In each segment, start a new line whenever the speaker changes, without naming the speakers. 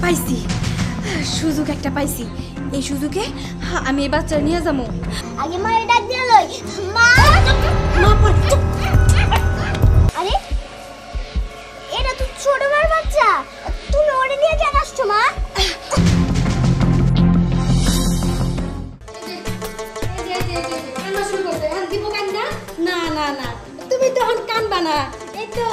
পাইছি, সুযোগ একটা পাইছি। এই সুযোগে আমি এই বাচ্চা নিয়ে যাবো।
আগে মায়ের ডাক দিয়ে লই। মা আরে এটা তো ছোট মার বাচ্চা, তুমি ওরে নিয়ে কেন আসছো মা?
না না না, তুমি তখন কানবা না। এই তো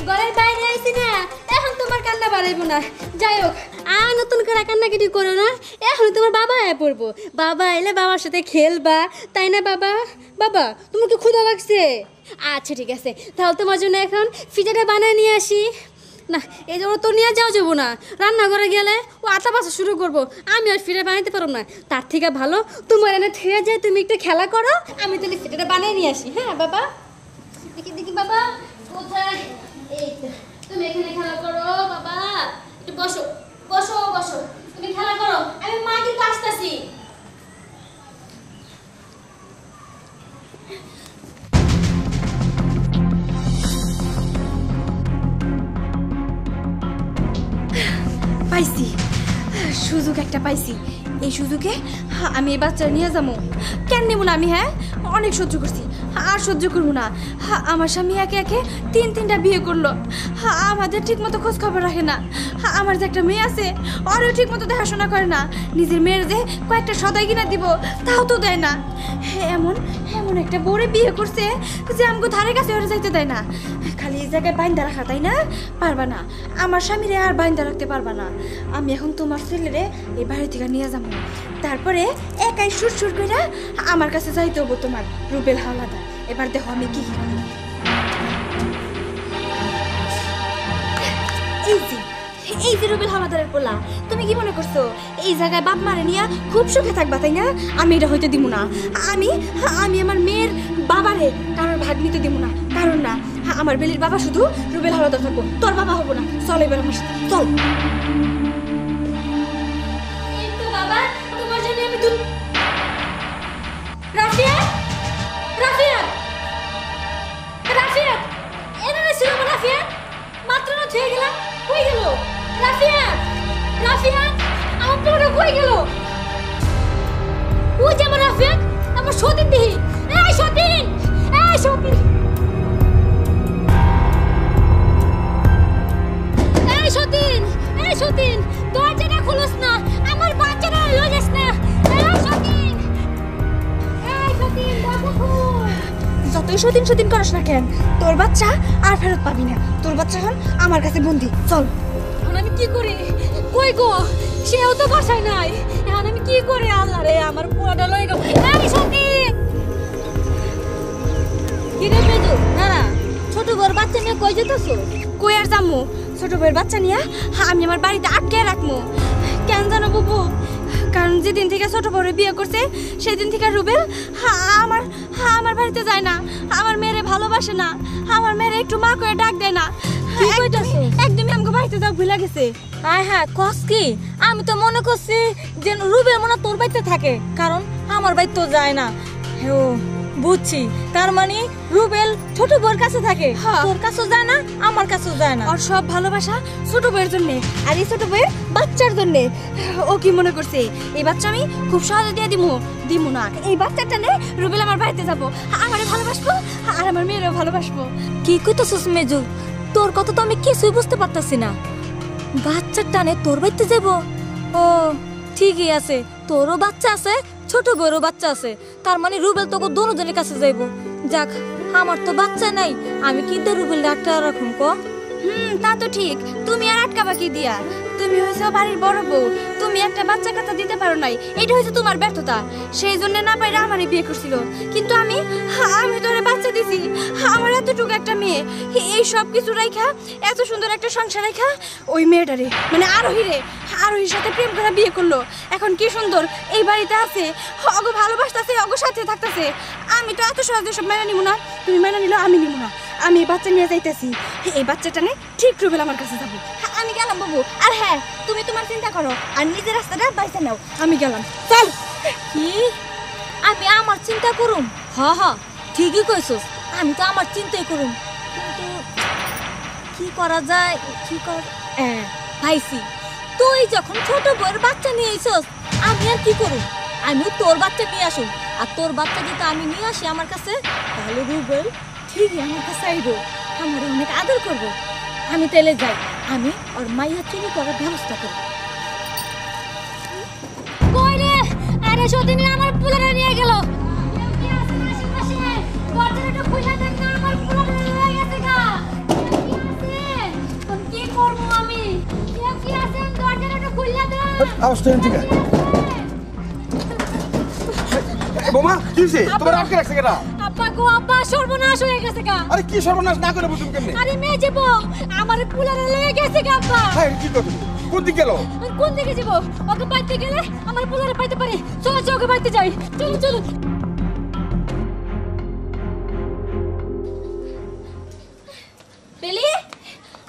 ঘরের বাইরে আইছি না, এখন তোমার কান্না বাড়াইবো না। যাই হোক, আর নতুন করে কান্নাকাটি করো না। এখন তোমার বাবা আয় পড়বো, বাবা এলে বাবার সাথে খেলবা, তাই না বাবা? বাবা তোমার কি ক্ষুধা লাগছে? আচ্ছা ঠিক আছে, তাহলে তোমার জন্য এখন পিঠাটা বানিয়ে নিয়ে আসি। না এই যে তো নিয়ে যাবো না, রান্নাঘরে গেলে ও আটা পাশা শুরু করবো, আমি আর ফিরে বানাইতে পারবো না। তার থেকে ভালো তোমার এনে থেকে যায়, তুমি একটু খেলা করো, আমি তাহলে ফিটাটা বানিয়ে নিয়ে আসি। হ্যাঁ বাবা, দেখি দেখি বাবা কোথায়? এই তো তুমি এখানে খেলা করো বাবা, একটু বসো বসো বসো, তুমি খেলা করো, আমি মা কিন্তু আসতেছি। পাইছি, সুযোগ একটা পাইছি। এই সুযোগে আমি এই বাচ্চা নিয়ে যাবো। কেন নেবো না আমি? হ্যাঁ অনেক সহ্য করছি, আর সহ্য করবো না। আমার স্বামী একে একে তিনটা বিয়ে করলো, আমাদের ঠিক মতো খোঁজ খবর রাখে না। আমার যে একটা মেয়ে আছে, ওরও ঠিক মতো দেখাশোনা করে না। নিজের মেয়ের যে কয়েকটা সদাই কিনা দিব, তাও তো দেয় না। এমন এমন একটা বউরে বিয়ে করছে যে আমাকে ধারে কাছে ওরা যাইতে দেয় না। খালি এই জায়গায় বাইন্দা রাখা, তাই না? পারবা না, আমার স্বামীরে আর বাইন্দা রাখতে পারবা না। আমি এখন তোমার ছেলেরে এই বাড়ি থেকে নিয়ে যাবো, তারপরে একাই সুর করে আমার কাছে যাইতে হবো তোমার রুবেল হাওলাদার। এবার দেখো আমি কি করি। এই যে রুবেল হাওলাদারের পোলা, তুমি কি মনে করছো এই জায়গায় বাপ মারে নিয়ে খুব সুখে থাকবা, তাই না? আমি এটা হইতে দিব না। আমি আমার মেয়ের বাবারে কারোর ভাগ নিতে দিব না, কারণ না আমার বেলির বাবা শুধু রুবেল হাওলাদার থাকবো, তোর বাবা হবো না। চল এবার আমার সাথে চল। বাবা তোমার জন্য আমি দুধ। রাফিয়া রাফিয়া রাফিয়া এনে ছিল রাফিয়া, মাত্র না ছুঁয়ে গেলাম, কই গেল রাফিয়া? রাফিয়া আমার পোলাটা কই গেল? ওই যে আমার রাফিয়া, আমার সতীন দিহি। এই সতীন, এই সতীন, এই সতীন, এই সতীন, দরজাটা খুলস না, আমার বাচ্চাটা লয়ে যাস না। এই সতীন, এই সতীন, দরজা খুল। যতই সতীন করিস না কেন, তোর বাচ্চা আর ফেরত পাবি না। তোর বাচ্চা এখন আমার কাছে বন্দি। চল। এখন আমি কি করি? কই গো, সেও তো বাসায় নাই। এখন আমি কি করি? আল্লাহ রে, আমার পোলাটা লয়ে গেল। এই সতীন,
কি রে মেজু? না না, ছোট বড় বাচ্চা নিয়ে কই যেতেছো?
কই আর যামু? ছোট বউয়ের বাচ্চা নিয়ে আমি আমার বাড়িতে আটকে রাখবো। কেন জানো বুবু? কারণ যেদিন থেকে ছোট বউরে বিয়ে করছে, সেদিন থেকে রুবেল আমার বাড়িতে যায় না, আমার মেয়েরে ভালোবাসে না, আমার মেয়েরে একটু মা করে ডাক দেয় না। একদমই আমাকে বাড়িতে যাও ভুলে গেছে।
হ্যাঁ হ্যাঁ, কস কি? আমি তো মনে করছি যে রুবেল মনে তোর বাড়িতে থাকে, কারণ আমার বাড়ি তো যায় না। ও বুঝছি, তার মানে রুবেল ছোট বউর কাছে থাকে, তোর কাছেও যায় না, আমার কাছেও যায় না।
আর সব ভালোবাসা ছোট বউয়ের জন্য, আর এই ছোট বউয়ের বাচ্চার জন্য। ও কি মনে করছে এই বাচ্চা আমি খুব সহজে দিয়ে দিমু না? এই বাচ্চাটা নে রুবেল আমার বাড়িতে যাবো, আমারে ভালোবাসবো আর আমার মেয়েরও ভালোবাসবো।
কি কইতাছিস মেজু? তোর কথা তো আমি কিছুই বুঝতে পারতাছি না। বাচ্চার টানে তোর বাড়িতে যাব? ও ঠিকই আছে, তোরও বাচ্চা আছে, ছোট বড়ও বাচ্চা আছে, তার মানে রুবেল তোকে দুজনের কাছে যাইব। যাক, আমার তো বাচ্চা নাই, আমি কিন্তু রুবেল ডাক্তার রাখুন ক।
তা তো ঠিক, তুমি আর আটকাবা কি দিয়া? তুমি হয়েছো বাড়ির বড় বউ, তুমি একটা বাচ্চা কাচ্চা দিতে পারো নাই, এটা হয়েছে তোমার ব্যর্থতা। সেই জন্য না পাইরা আমারই বিয়ে করছিল, কিন্তু আমি তোরে বাচ্চা দিছি। আমার এতটুকু একটা মেয়ে, এই সব কিছু রাইখা, এত সুন্দর একটা সংসার রাইখা, ওই মেয়েটারে মানে আরোহীর সাথে প্রেম করে বিয়ে করলো। এখন কি সুন্দর এই বাড়িতে আছে, অগো ভালোবাসতেছে, অগো সাথে থাকতেছে। আমি তো এত সহজে সব মেনে নিব না। তুমি মেনে নিলো, আমি নিব না। আমি এই বাচ্চা নিয়ে যাইতেছি, এই বাচ্চাটা নিয়ে ঠিক রুবেল আমার কাছে যাবো। আমি গেলাম বাবু। আর হ্যাঁ, তুমি তোমার চিন্তা করো আর নিজের রাস্তাটা বাইছে নাও। আমি গেলাম, চল।
কি আমি আমার চিন্তা করুম? হ হ ঠিকই কইছস, আমি তো আমার চিন্তাই করুম, কিন্তু কি করা যায়? কি কর পাইছি, তুই যখন ছোট বউয়ের বাচ্চা নিয়ে আইছস আমি আর কি করব? আমিও তোর বাচ্চা নিয়ে আসুন, আর তোর বাচ্চা যদি আমি নিয়ে আসি আমার কাছে, তাহলে রুবেল ঠিকই আমার কাছে আইব, আমার অনেক আদর করব। আমি তাহলে যাই, আমি ওর মাইয়া চুরি করার ব্যবস্থা করব।
কই রে? আরে সতীনি আমার পোলারে নিয়ে গেল। কেউ কি আছেন আশেপাশে? দরজাটা খুলে দেন না, আমার পোলারে নিয়ে গেছে গা। কেউ কি আছেন? এখন কি করব আমি? কেউ কি আছেন? দরজাটা খুলে দেন।
আওয়াজ তো ঠিক আছে। বোমা কি হইছে? তোমার আটকে রাখছে কেডা?
আব্বা গো আব্বা, সর্বনাশ হয়ে গেছে গা।
আরে কি সর্বনাশ না করে বুঝুম কেমনে?
আরে মেয়ে যাবো, আমার পোলারে নিয়ে গেছে গা আব্বা।
হ্যাঁ কি করতে? কোন দিক গেল?
কোন দিকে যাবো? ওকে বাইতে গেলে আমার পোলারে পাইতে পারে। চলো চলো, ওকে বাইতে যাই। চলো চলো। বেলি,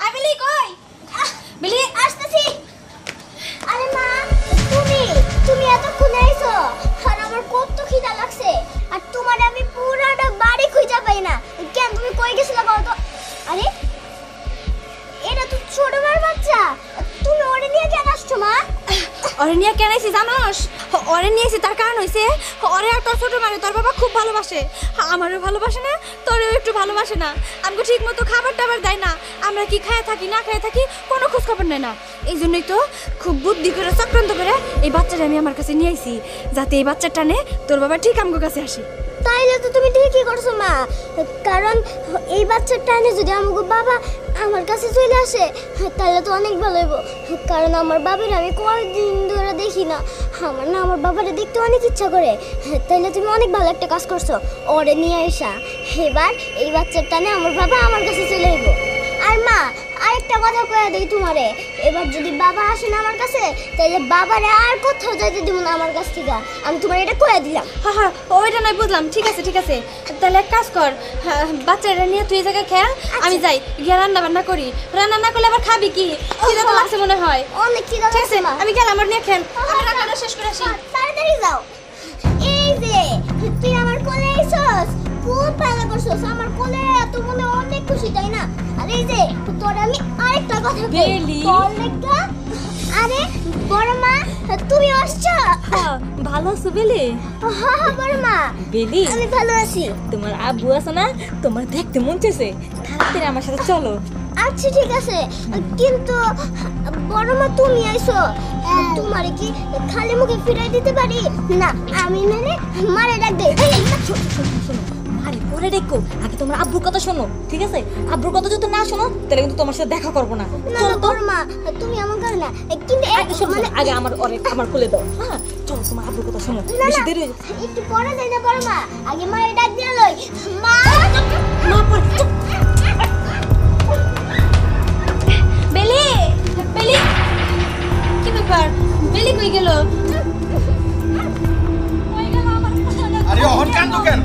আই বেলি কই? বেলি
আসতেছি। আরে মা, তুমি এতক্ষণ আইছো, আর আমার কত খিদা লাগছে, আর তোমার আমি পুরাটা বাড়ি খুঁজে পাই না। কেন তুমি কই গেছিলা বলো তো? আরে এটা তো ছোট ভাইয়ের বাচ্চা, তুমি ওরে নিয়ে কেন আসছো মা?
ওরে নিয়ে কেন আইছি জানোস? ওরে নিয়ে আইছি তার কারণ হইছে ওরে আর তোর ছোট মানে তোর বাবা খুব ভালোবাসে। আমারও ভালোবাসে না, তোরেও একটু ভালোবাসে না। আমাকে ঠিক মতো খাবার টাবার দেয় না। আমরা কি খায় থাকি না খায় থাকি কোনো খোঁজ খবর নেয় না। এই জন্যই তো খুব বুদ্ধি করে চক্রান্ত করে এই বাচ্চাটা আমি আমার কাছে নিয়ে আইছি, যাতে এই বাচ্চাটা টানে তোর বাবা ঠিক আমার কাছে আসে।
তাইলে তো তুমি ঠিকই করছো মা, কারণ এই বাচ্চার টাইমে যদি আমাকে বাবা আমার কাছে চলে আসে তাহলে তো অনেক ভালো হইব। কারণ আমার বাবার আমি কয়েকদিন ধরে দেখি না, আমার বাবারে দেখতে অনেক ইচ্ছা করে। তাইলে তুমি অনেক ভালো একটা কাজ করছো, ওরে নিয়ে আসা। এবার এই বাচ্চার টানে আমার বাবা আমার কাছে চলে আইব। আর মা, আরেকটা কথা কয়ে দিই তোমারে, এবার যদি বাবা আসে না আমার কাছে, তাহলে বাবারে আর কোথাও যাইতে দিব না আমার কাছ থেকে। আমি তোমার এটা কয়ে দিলাম।
হ্যাঁ হ্যাঁ, ওইটা নয় বুঝলাম। ঠিক আছে ঠিক আছে, তাহলে এক কাজ কর, বাচ্চাটা নিয়ে তুই এই জায়গায় খেয়াল, আমি যাই গিয়ে রান্না বান্না করি। রান্না না করলে আবার খাবি কি? খিদে তো লাগছে মনে হয়।
অনেক খিদা
ঠিক আছে,
লাগছে মা।
আমি গেলাম, আমার নিয়ে খেল। আমি রান্নাটা শেষ করে আসি।
তাড়াতাড়ি যাও। এই যে তুই আমার কোলে এসেছস, খুব ভালো করছস। আমার কোলে এত মনে অনেক খুশি, তাই না? আর এই যে তোর আমি আরেকটা কথা বলি।
বেলি।
তোর লেগা, আরে বড় মা তুমি আসছো?
ভালো আছো বেলি?
হ্যাঁ বড় মা,
বেলি,
আমি ভালো আছি।
তোমার আব্বু আছে না, তোমার দেখতে মন চাইছে, তাড়াতাড়ি আমার সাথে চলো।
আচ্ছা ঠিক আছে, কিন্তু বড় মা তুমি আইছো, তোমার কি খালি মুখে ফিরাই দিতে পারি না? আমি মানে মারে ডাক দে।
শোনো, আরে পরে দেখো, আগে তোমার আব্বুর কথা শোনো, ঠিক আছে? আব্বুর কথা যদি না শোনো তাহলে কিন্তু তোমার সাথে দেখা করবো না।
না না বড় মা, তুমি আমার কাছে না, কিন্তু
আগে শোনো, আগে আমার কোলে দাও। হ্যাঁ চলো, তোমার আব্বুর কথা শোনো, বেশি দেরি হয়ে যাচ্ছে।
একটু পরে যাই না বড় মা, আগে মারে ডাক দিয়ে লই। মা,
মা পরে চুপ।
বেলি, বেলি, কি ব্যাপার? বেলি কই গেল? কই গেল আমার পোলারে?
আরে অহন কান তো কেন?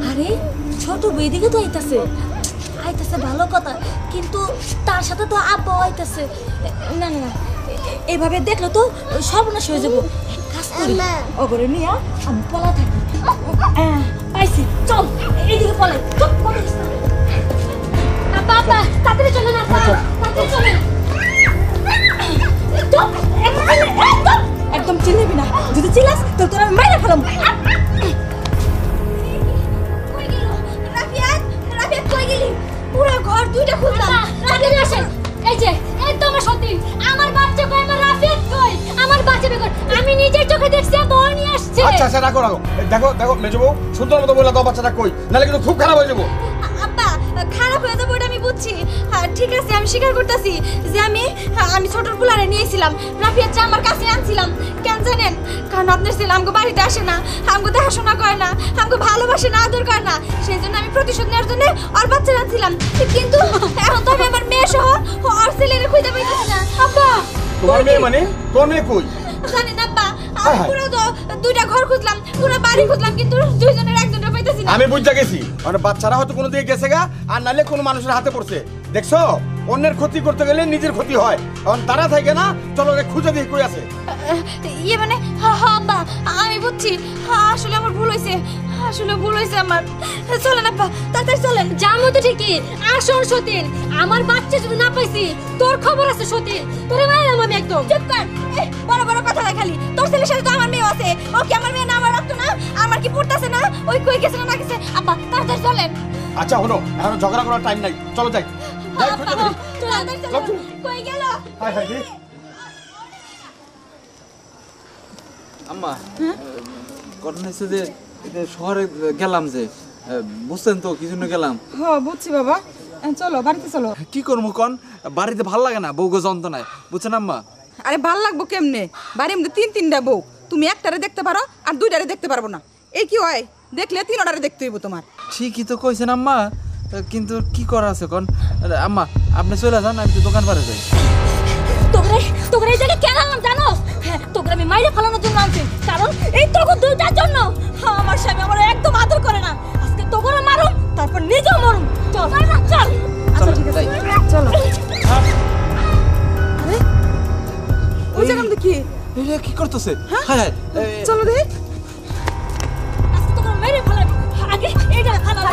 আরে ছোট বই দিকে তো আইতাছে ভালো কথা, কিন্তু তার সাথে তো আব্বা আইতাছে। না না না, এভাবে দেখলে তো সর্বনাশ হয়ে যাবো। কাজ করি, ওগরে নিয়ে আমি পলা থাকি। পাইছি, চল এইদিকে পলাই। চল, পলাইস না।
আব্বা আব্বা, তাড়াতাড়ি চলো না আব্বা, তাড়াতাড়ি চলো।
চল, একদম চিল্লাবি না, যদি চিল্লাস তো তোর আমি মাইরা ফেলাম।
কই গেল? রাফিয়াত, রাফিয়াত কই গেলি? পুরো ঘর দুইটা খুললাম। রাফিয়াত আসেন। এই যে একদম সত্যি, আমার বাচ্চা কই, আমার রাফিয়াত কই? আমার বাচ্চা বের কর। আমি নিজের চোখে দেখছি বউ নিয়ে আসছে।
আচ্ছা আচ্ছা রাখো রাখো। দেখো মেজো বউ, সুন্দর মতো বলে দাও বাচ্চাটা কই, নাহলে কিন্তু খুব খারাপ হয়ে যাবো।
আব্বা, খারাপ হয়ে যাবে ওটা আমি বুঝছি। ঠিক আছে, আমি স্বীকার করতেছি যে আমি ছোটর পোলারে নিয়েছিলাম, রাফিয়াত চা আমার কাছে আনছিলাম। কেন জানেন? কারণ আপনার ছেলে আমাকে বাড়িতে আসে না, আমাকে দেখাশোনা করে না, আমাকে ভালোবাসে না, আদর করে না। সেই জন্য আমি প্রতিশোধ নেওয়ার জন্য ওর বাচ্চা আনছিলাম। কিন্তু এখন তো আমি আমার মেয়ে সহ ওর ছেলের খুঁজে পাইতেছি না। আব্বা,
তোমার মেয়ে মানে? তোর মেয়ে কই?
জানি না আব্বা, আমি পুরো দুইটা ঘর খুঁজলাম, পুরো বাড়ি খুঁজলাম, কিন্তু দুইজনের একজনটা পাইতেছি না।
আমি বুঝতে গেছি, মানে বাচ্চারা হয়তো কোনো দিকে গেছে গা, আর নাহলে কোনো মানুষের হাতে পড়ছে। দেখছো, অন্যের ক্ষতি করতে গেলে নিজের ক্ষতি হয়। কারণ তারা থাকে না, চলো খুঁজে দিয়ে কই আছে।
ইয়ে মানে, হ্যাঁ আব্বা, আমি বুঝছি, আসলে আমার ভুল হয়েছে।
আসলে ভুল হয়েছে আমার। চলেন আব্বা, তাড়াতাড়ি চলেন।
যাবো তো ঠিকই। আসল সতীন, আমার বাচ্চা যদি না পাইছি তোর খবর আছে সতীন, তোরে মারলাম আমি একদম।
চুপ কর, বড় বড় কথা না খালি। তোর ছেলের সাথে তো আমার মেয়ে আছে, ও কি আমার মেয়ে না, আমার রক্ত না? আমার কি পড়তাছে না? ওই কই গেছে না গেছে? আব্বা তাড়াতাড়ি চলেন।
আচ্ছা হলো, এখন ঝগড়া করার টাইম নাই, চলো যাই। যাই, খুঁজে দেখি।
তাড়াতাড়ি
চল,
চলেন।
চল।
কই গেল?
হায় হায় রে।
আম্মা ঘটনা হচ্ছে যে শহরে গেলাম, যে বুঝছেন তো কি জন্য গেলাম।
বুঝছি বাবা, চলো বাড়িতে চলো।
কি করবো কন, বাড়িতে ভাল লাগে না, বউগো যন্ত্রণায়, বুঝছেন আম্মা।
আরে ভাল লাগবো কেমনে? বাড়ির মধ্যে তিনটা বউ, তুমি একটারে দেখতে পারো আর দুইটারে দেখতে পারবো না। এই কি হয়, দেখলে তিনটারে দেখতে হইব তোমার।
ঠিকই তো কইছেন আম্মা, কিন্তু কি করা আছে কন। আম্মা আপনি চলে যান, আমি তো দোকান পারে যাই।
তোকে এই জায়গায় কেন আনলাম জানো? তোকে আমি মাইরে ফেলানোর জন্য আনছি, কারণ এই তোকে দুইটার জন্য। আমার স্বামী আমার একদম আদর করে না। আজকে তোকে মারুম, তারপর নিজেও মরুম। চল চল।
আচ্ছা ঠিক আছে, চলো। আরে ওই জায়গার মধ্যে কি?
কি করতেছে? হ্যাঁ
চলো দেখি।
আজকে তোকে মেরে ফেলাবি, আগে এই জায়গায় ফেলাবি।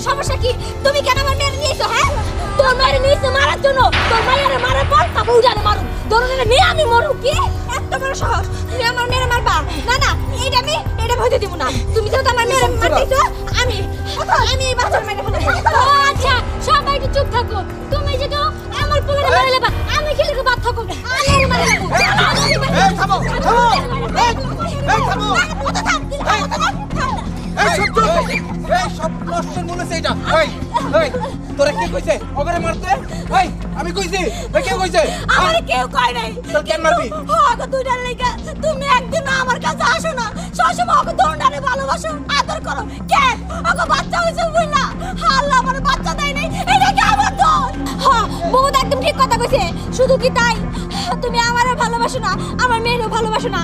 সমস্যা কি? তুমি কেন আমার মেয়ে নিয়েছো? হ্যাঁ, তোর মায়ের নিয়েছে মারার জন্য। তোর মায়ের মারার পর তারপর উজানে মারুম, দরুনে নিয়ে আমি মরু। কি এত বড় সাহস? তুমি আমার মেয়ের মারবা? না না, এটা ভয় দিব না। তুমি যেহেতু আমার মেয়ের মারতেছো, আমি এই বাচ্চার মেরে ফেলবো।
আচ্ছা সবাই একটু চুপ থাকো। তুমি যেটা আমার পোলারে মারে লেবা, আমি কি লিখে বাদ থাকো? আমি মারে লেবো।
এই থামো, থামো। এই থামো। এই সব চুপ। এই সব নষ্টের মনে আছে এটা। এই তোরা কি কইছে ওগরে মারতে? এই আমি কইছি, এই কে কইছে?
আমার কেউ কয় নাই।
তোর কেন মারবি?
ওকে দুইটার লাগা তুমি একদিন আমার কাছে আসো না, সবসময় ওকে দোনটারে ভালোবাসো, আদর করো। কেন? ওকে বাচ্চা হইছে বুঝলা? আল্লাহ আমার বাচ্চা দেয় নাই, এটা কি আমার দোষ? হ্যাঁ, বহুত একদম ঠিক কথা কইছে। শুধু কি তাই, তুমি আমারও ভালোবাসো না, আমার মেয়েরও ভালোবাসো না।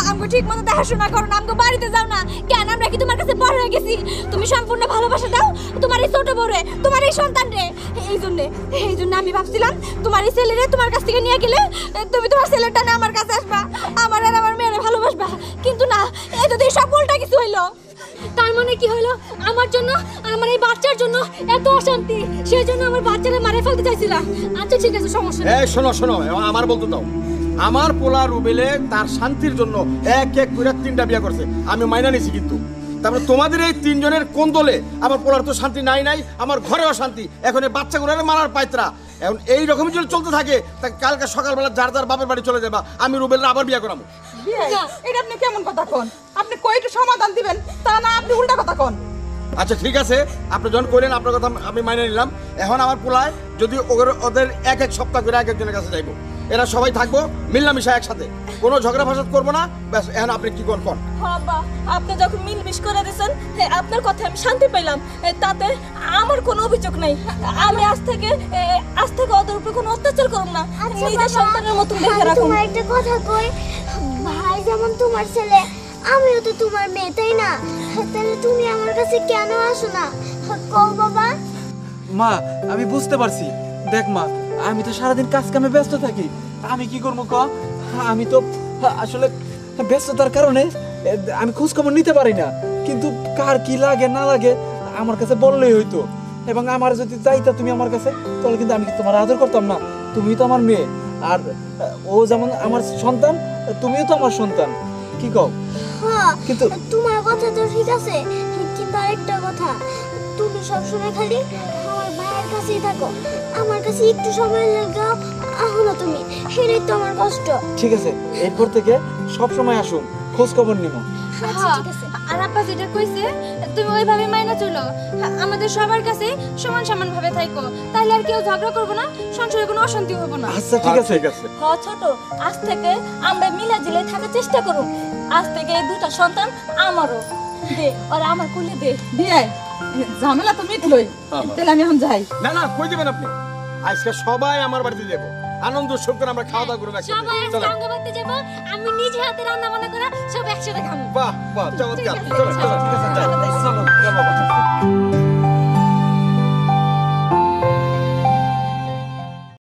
আমাকে ঠিক মতো দেখাশোনা করো না, আমাকে বাড়িতে যাও না। কেন? আমরা কি তোমার কাছে বড় হয়ে গেছি? তুমি সম্পূর্ণ ভালোবাসা দাও তোমার এই ছোট বউরে, তোমার এই সন্তান রে। এই জন্য আমি ভাবছিলাম তোমার এই ছেলেরে তোমার কাছ থেকে নিয়ে গেলে তুমি তোমার ছেলেটা না আমার কাছে আসবা, আমার আর আমার মেয়েরে ভালোবাসবা। কিন্তু না, এই তো সব উল্টা কিছু হইলো।
তার মানে কি হলো? আমার জন্য, আমার এই বাচ্চার জন্য এত অশান্তি, সেই জন্য আমার বাচ্চারে মারে ফেলতে চাইছিলাম। আচ্ছা ঠিক আছে, সমস্যা নেই।
এই শোনো শোনো, আমার বলতে দাও। আমার পোলা রুবেলে তার শান্তির জন্য এক এক করে 3টা বিয়ে করছে, আমি মাইনা নিছি। কিন্তু তারপরে তোমাদের এই 3 জনের কোন দলে? আমার পোলার তো শান্তি নাই, আমার ঘরেও শান্তি। এখন এই বাচ্চাগুলোরে মারার পায়তরা। এখন এই রকমই যদি চলতে থাকে, তা কালকে সকালবেলা যার যার বাপের বাড়ি চলে যাবা, আমি রুবেলরা আবার বিয়ে করাবো।
এটা আপনি কেমন কথা কন? আপনি কই একটু সমাধান দিবেন, তা না আপনি উল্টা কথা কন।
আচ্ছা ঠিক আছে, আপনি যখন করেন আপনার কথা আমি মাইনে নিলাম। এখন আমার পোলায় যদি ওদের এক এক সপ্তাহ করে এক একজনের কাছে যাইবো, এরা সবাই থাকবো মিল্লামিশা একসাথে, কোনো ঝগড়া ফাসাদ করবো না। ব্যাস, এখন আপনি কি করেন?
বাবা, আপনি যখন মিলমিশ করে দিয়েছেন, আপনার কথায় আমি শান্তি পেলাম, তাতে আমার কোনো অভিযোগ নাই। আমি আজ থেকে ওদের উপরে কোনো অত্যাচার করব না, নিজের সন্তানের মতো দেখে রাখুন।
তোমার একটা কথা কই, ভাই যেমন তোমার ছেলে, আমিও তো তোমার মেয়ে, তাই না? তাহলে তুমি আমার কাছে কেন আসো না? কও বাবা।
মা আমি বুঝতে পারছি। দেখ মা, আমি তো সারাদিন কাজ কামে ব্যস্ত থাকি, আমি কি করবো ক? আমি তো আসলে ব্যস্ততার কারণে আমি খোঁজ খবর নিতে পারি না। কিন্তু কার কি লাগে না লাগে আমার কাছে বললেই হইতো। এবং আমার যদি চাইতা তুমি আমার কাছে, তাহলে কিন্তু আমি তোমার আদর করতাম না। তুমি তো আমার মেয়ে, আর ও যেমন আমার সন্তান, তুমিও তো আমার সন্তান। কি কও?
হ্যাঁ,
কিন্তু
তোমার কথা তো ঠিক আছে, কিন্তু আরেকটা কথা, তুমি সবসময় খালি আমার ভাইয়ের কাছেই থাকো, আমার কাছে একটু সময় লাগাও আহো না তুমি, এটাই তো আমার কষ্ট।
ঠিক আছে, এরপর থেকে সব সময় আসুন, খোঁজ খবর নিব।
আচ্ছা ঠিক আছে।
আর আপা যেটা কইছে তুমি ওইভাবে মাইনা চলো, আমাদের সবার কাছে সমান সমান ভাবে থাকো, তাহলে আর কেউ ঝগড়া করবো না, সংসারে কোনো অশান্তি হবে না।
আচ্ছা ঠিক আছে।
ছোট, আজ থেকে আমরা মিলাজিলে থাকার চেষ্টা করুন। আজ থেকে এই দুটা সন্তান আমারও। দে ওরা আমার কোলে দে।
দিয়ে ঝামেলা তো মিটলই, তাহলে আমি এখন যাই।
না না, কই দিবেন আপনি? আজকে সবাই আমার বাড়িতে যাবো, আনন্দ উৎসব করে আমরা খাওয়া দাওয়া করবো একসাথে।
সবাই আজকে
চলেন।
আমাকে বাড়িতে যাবো, আমি নিজে হাতে রান্না বান্না করা সব একসাথে খাবো।
বাহ বাহ, চমৎকার। চলেন, চলেন, ঠিক আছে, যাই।